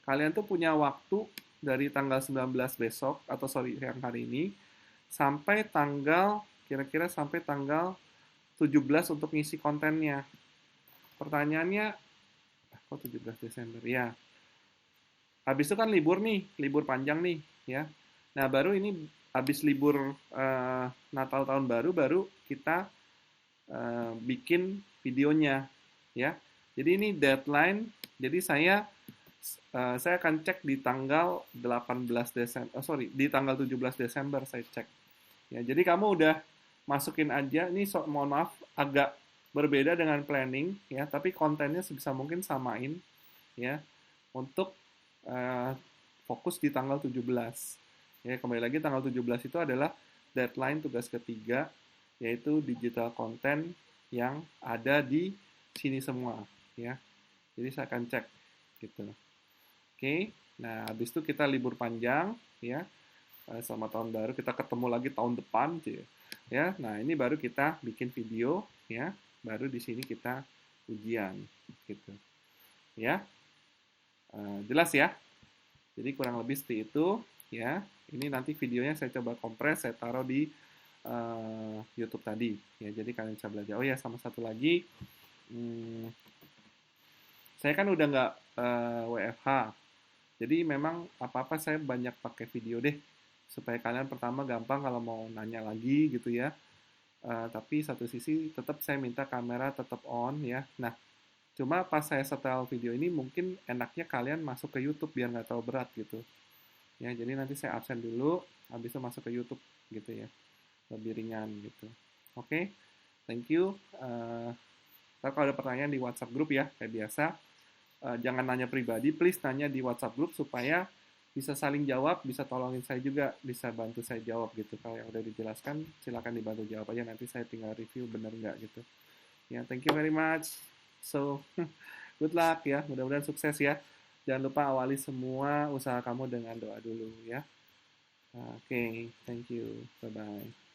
kalian tuh punya waktu dari tanggal 19 besok, atau sorry yang hari ini, sampai tanggal, kira-kira sampai tanggal 17 untuk ngisi kontennya. Pertanyaannya, kok 17 Desember? Ya. Habis itu kan libur nih, libur panjang nih, ya. Nah, baru ini habis libur Natal tahun baru kita bikin videonya, ya. Jadi ini deadline. Jadi saya akan cek di tanggal 18 Desember, di tanggal 17 Desember saya cek. Ya, jadi kamu udah masukin aja. Ini mohon maaf agak berbeda dengan planning ya, tapi kontennya sebisa mungkin samain ya untuk uh, fokus di tanggal 17. Ya, kembali lagi tanggal 17 itu adalah deadline tugas ketiga, yaitu digital content yang ada di sini semua ya. Jadi saya akan cek gitu. Oke. Nah, habis itu kita libur panjang ya. Selamat tahun baru, kita ketemu lagi tahun depan ya. Nah, ini baru kita bikin video ya. Baru di sini kita ujian gitu. Ya. Jelas ya? Jadi kurang lebih seperti itu ya. Ini nanti videonya saya coba kompres, saya taruh di YouTube tadi ya. Jadi kalian bisa belajar. Oh ya, sama satu lagi, saya kan udah nggak WFH. Jadi memang apa-apa saya banyak pakai video deh supaya kalian pertama gampang kalau mau nanya lagi gitu ya. Tapi satu sisi tetap saya minta kamera tetap on ya. Nah, cuma pas saya setel video ini mungkin enaknya kalian masuk ke YouTube biar nggak terlalu berat gitu. Ya, jadi nanti saya absen dulu, habis itu masuk ke YouTube gitu ya. Lebih ringan gitu. Oke, thank you. Ntar kalau ada pertanyaan di WhatsApp grup ya, kayak biasa. Jangan nanya pribadi, please nanya di WhatsApp grup supaya bisa saling jawab, bisa tolongin saya juga, bisa bantu saya jawab gitu. Kalau yang udah dijelaskan, silakan dibantu jawab aja, nanti saya tinggal review bener nggak gitu. Ya, thank you very much. So, good luck ya, mudah-mudahan sukses ya. Jangan lupa awali semua usaha kamu dengan doa dulu ya. Oke, thank you. Bye-bye.